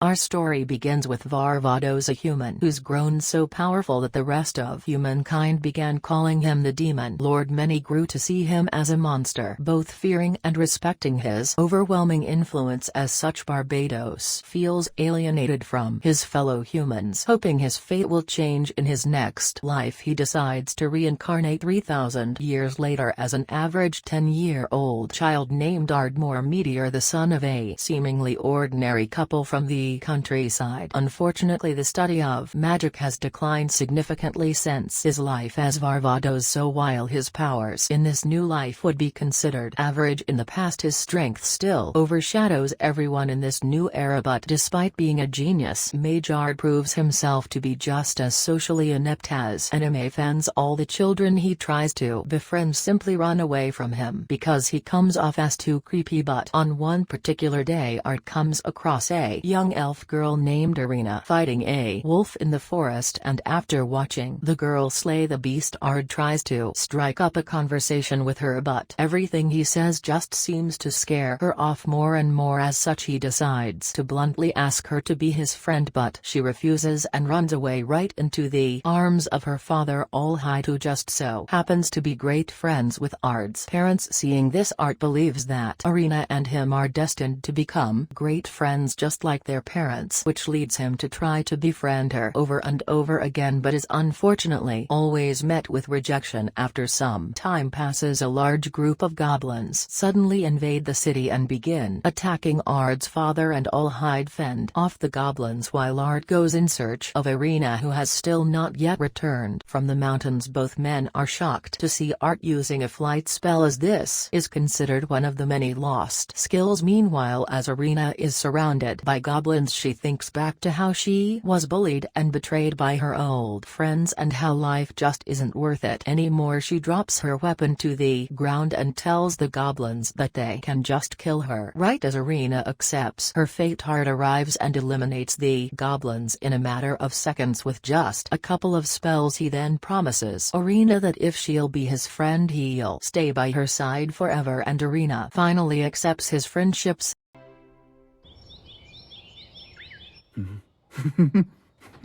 Our story begins with Varvados, a human who's grown so powerful that the rest of humankind began calling him the Demon Lord. Many grew to see him as a monster, both fearing and respecting his overwhelming influence. As such, Varvados feels alienated from his fellow humans. Hoping his fate will change in his next life, he decides to reincarnate 3,000 years later as an average 10-year-old child named Ard Meteor, the son of a seemingly ordinary couple from the countryside. Unfortunately, the study of magic has declined significantly since his life as Varvados, so while his powers in this new life would be considered average in the past, his strength still overshadows everyone in this new era. But despite being a genius mage, Ard proves himself to be just as socially inept as anime fans. All the children he tries to befriend simply run away from him because he comes off as too creepy. But on one particular day, Ard comes across a young elf girl named Irina fighting a wolf in the forest, and after watching the girl slay the beast, Ard tries to strike up a conversation with her, but everything he says just seems to scare her off more and more. As such, he decides to bluntly ask her to be his friend, but she refuses and runs away right into the arms of her father, Allhide, who just so happens to be great friends with Ard's parents. Seeing this, Ard believes that Irina and him are destined to become great friends just like their parents, which leads him to try to befriend her over and over again, but is unfortunately always met with rejection. After some time passes, a large group of goblins suddenly invade the city and begin attacking Ard's father, and Allhide fend off the goblins while Ard goes in search of Irina, who has still not yet returned from the mountains. Both men are shocked to see Ard using a flight spell, as this is considered one of the many lost skills. Meanwhile, as Irina is surrounded by goblins, she thinks back to how she was bullied and betrayed by her old friends and how life just isn't worth it anymore. She drops her weapon to the ground and tells the goblins that they can just kill her. Right as Irina accepts her fate, Ard arrives and eliminates the goblins in a matter of seconds with just a couple of spells. He then promises Irina that if she'll be his friend, he'll stay by her side forever, and Irina finally accepts his friendships.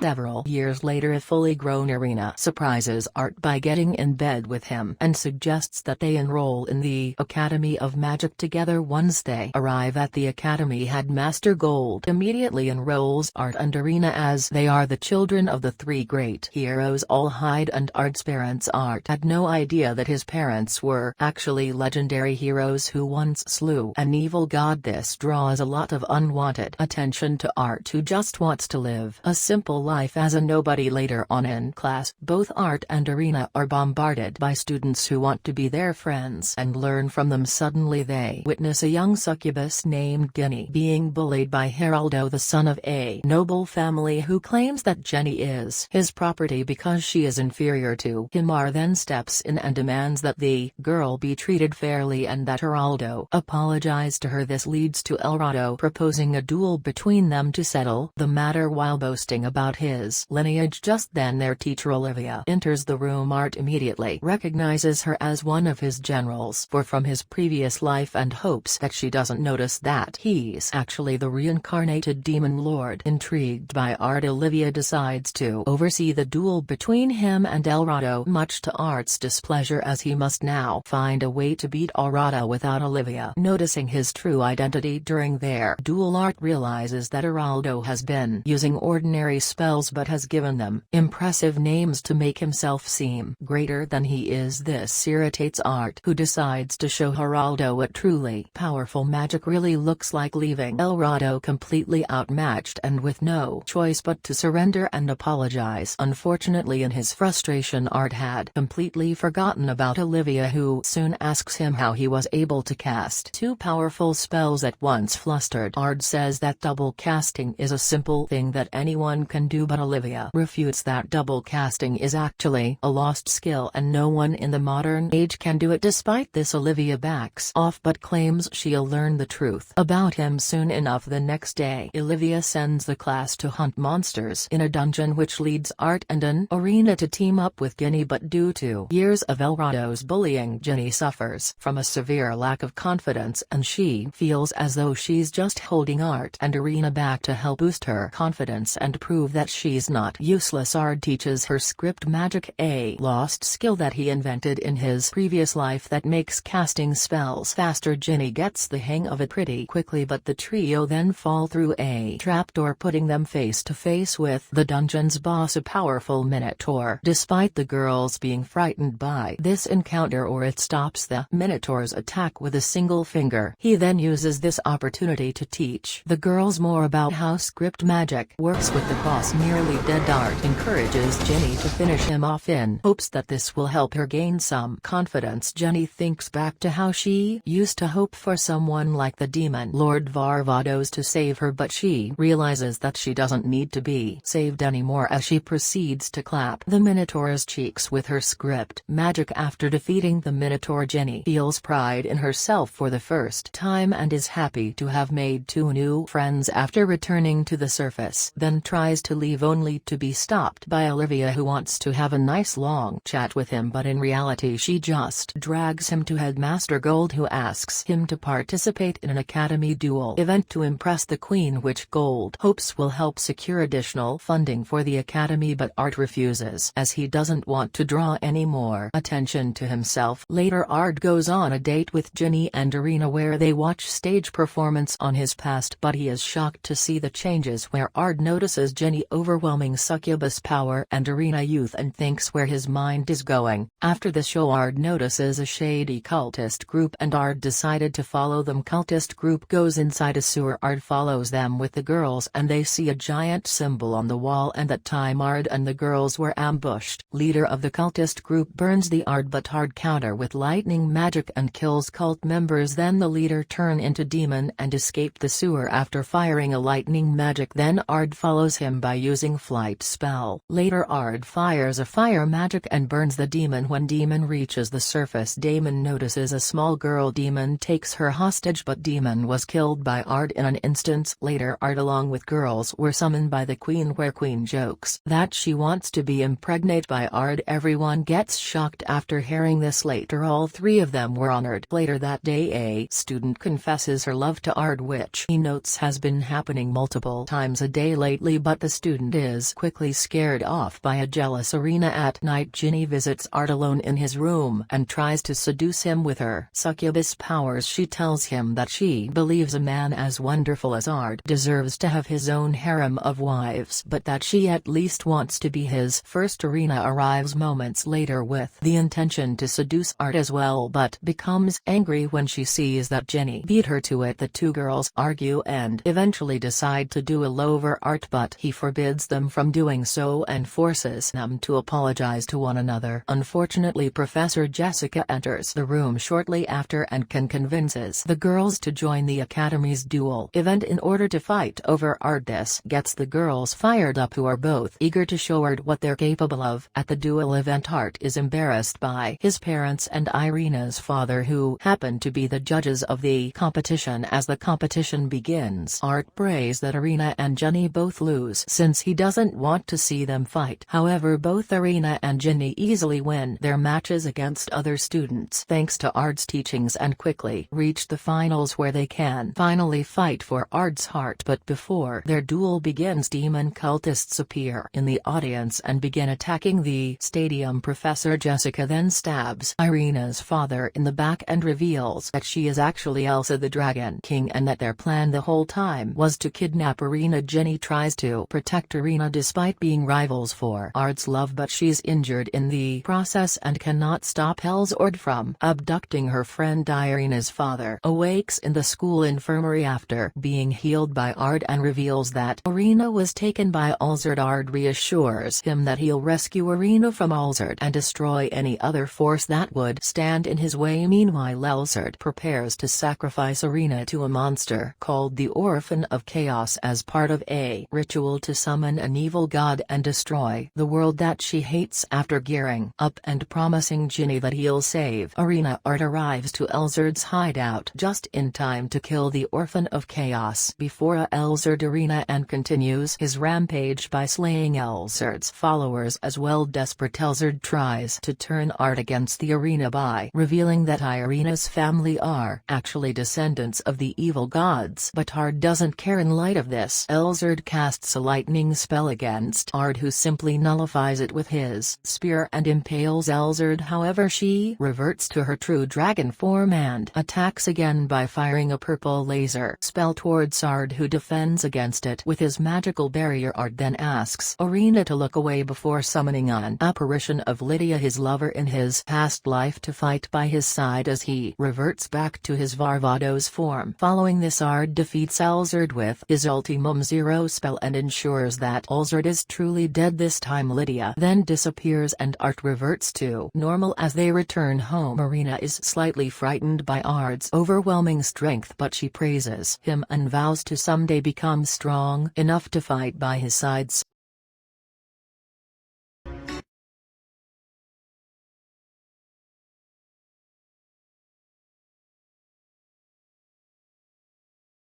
Several years later, a fully grown Irina surprises Ard by getting in bed with him and suggests that they enroll in the Academy of Magic together. Once they arrive at the academy, Headmaster Gold immediately enrolls Ard and Irina, as they are the children of the three great heroes Allhide and Ard's parents. Ard had no idea that his parents were actually legendary heroes who once slew an evil god. This draws a lot of unwanted attention to Ard, who just wants to live a simple life as a nobody. Later on in class, both Ard and Irina are bombarded by students who want to be their friends and learn from them. Suddenly they witness a young succubus named Jenny being bullied by Geraldo, the son of a noble family, who claims that Jenny is his property because she is inferior to him. Ard then steps in and demands that the girl be treated fairly and that Geraldo apologize to her. This leads to Geraldo proposing a duel between them to settle the matter while boasting about his lineage. Just then their teacher Olivia enters the room. Ard immediately recognizes her as one of his generals from his previous life and hopes that she doesn't notice that he's actually the reincarnated demon lord. Intrigued by Ard, Olivia decides to oversee the duel between him and Geraldo, much to Ard's displeasure, as he must now find a way to beat Geraldo without Olivia noticing his true identity. During their duel, Ard realizes that Geraldo has been using ordinary spells but has given them impressive names to make himself seem greater than he is. This irritates Ard, who decides to show Geraldo what truly powerful magic really looks like, leaving Geraldo completely outmatched and with no choice but to surrender and apologize. Unfortunately, in his frustration, Ard had completely forgotten about Olivia, who soon asks him how he was able to cast two powerful spells at once. Flustered, Ard says that double casting is a simple thing that anyone can do, but Olivia refutes that double casting is actually a lost skill and no one in the modern age can do it. Despite this, Olivia backs off but claims she'll learn the truth about him soon enough. The next day, Olivia sends the class to hunt monsters in a dungeon, which leads Ard and Irina to team up with Ginny, but due to years of Varvados bullying, Ginny suffers from a severe lack of confidence and she feels as though she's just holding Ard and Irina back to help boost her confidence and prove that she's not useless. Ard teaches her script magic, a lost skill that he invented in his previous life that makes casting spells faster. Ginny gets the hang of it pretty quickly, but the trio then fall through a trapdoor, putting them face to face with the dungeon's boss, a powerful Minotaur. Despite the girls being frightened by this encounter, it stops the Minotaur's attack with a single finger. He then uses this opportunity to teach the girls more about how script magic works. With the boss nearly dead, Ard encourages Ginny to finish him off in hopes that this will help her gain some confidence. Ginny thinks back to how she used to hope for someone like the demon Lord Varvados to save her, but she realizes that she doesn't need to be saved anymore as she proceeds to clap the Minotaur's cheeks with her script magic. After defeating the Minotaur, Ginny feels pride in herself for the first time and is happy to have made 2 new friends after returning to the surface, then tries to leave only to be stopped by Olivia, who wants to have a nice long chat with him, but in reality she just drags him to Headmaster Gold, who asks him to participate in an academy duel event to impress the Queen, which Gold hopes will help secure additional funding for the academy, but Ard refuses as he doesn't want to draw any more attention to himself. Later, Ard goes on a date with Ginny and Irina where they watch stage performance on his past, but he is shocked to see the changes where Ard notices Ginny overwhelming succubus power and Irina youth and thinks where his mind is going. After the show, Ard notices a shady cultist group and Ard decided to follow them. Cultist group goes inside a sewer. Ard follows them with the girls and they see a giant symbol on the wall, and that time Ard and the girls were ambushed. Leader of the cultist group burns the Ard, but Ard counter with lightning magic and kills cult members. Then the leader turn into demon and escape the sewer after firing a lightning magic. Then Ard follows him by using flight spell. Later Ard fires a fire magic and burns the demon. When demon reaches the surface, Damon notices a small girl. Demon takes her hostage, but demon was killed by Ard in an instant. Later Ard along with girls were summoned by the Queen, where Queen jokes that she wants to be impregnated by Ard. Everyone gets shocked after hearing this. Later all 3 of them were honored. Later that day, a student confesses her love to Ard, which he notes has been happening multiple times a day lately, but the student is quickly scared off by a jealous Irina. At night, Ginny visits Ard alone in his room and tries to seduce him with her succubus powers. She tells him that she believes a man as wonderful as Ard deserves to have his own harem of wives, but that she at least wants to be his first. Irina arrives moments later with the intention to seduce Ard as well, but becomes angry when she sees that Ginny beat her to it. The 2 girls argue and eventually decide to duel over Ard, but he forbids them from doing so and forces them to apologize to one another. Unfortunately, Professor Jessica enters the room shortly after and convinces the girls to join the academy's duel event in order to fight over Ard. This gets the girls fired up, who are both eager to show Ard what they're capable of. At the duel event, Ard is embarrassed by his parents and Irina's father, who happen to be the judges of the competition. As the competition begins, Ard prays that Irina and Ginny both lose since he doesn't want to see them fight. However, both Irina and Ginny easily win their matches against other students thanks to Ard's teachings and quickly reach the finals where they can finally fight for Ard's heart. But before their duel begins, demon cultists appear in the audience and begin attacking the stadium. Professor Jessica then stabs Irina's father in the back and reveals that she is actually Elsa the Dragon King and that their plan the whole time was to kidnap Irina. Ginny tries to protect Irina despite being rivals for Ard's love, but she's injured in the process and cannot stop Ard from abducting her friend. Irina's father awakes in the school infirmary after being healed by Ard and reveals that Irina was taken by Ard. Ard reassures him that he'll rescue Irina from Ard and destroy any other force that would stand in his way. Meanwhile, Ard prepares to sacrifice Irina to a monster called the Orphan of Chaos as part of a ritual to summon an evil god and destroy the world that she hates. After gearing up and promising Ginny that he'll save Arena, Ard arrives to Elzard's hideout just in time to kill the Orphan of Chaos before Elzard Arena and continues his rampage by slaying Elzard's followers as well. Desperate Elzard tries to turn Ard against the Arena by revealing that Irena's family are actually descendants of the evil gods, but Ard doesn't care. In light of this, Elzard casts a lightning spell against Ard, who simply nullifies it with his spear and impales Elzard. However, she reverts to her true dragon form and attacks again by firing a purple laser spell towards Ard, who defends against it with his magical barrier. Ard then asks Arena to look away before summoning an apparition of Lydia, his lover in his past life, to fight by his side as he reverts back to his Varvados form. Following this, Ard defeats Elzard with his Ultimum Zero spell and ensures that Elzard is truly dead. This time Lydia then disappears and Ard reverts to normal as they return home. Arena is slightly frightened by Ard's overwhelming strength, but she praises him and vows to someday become strong enough to fight by his sides.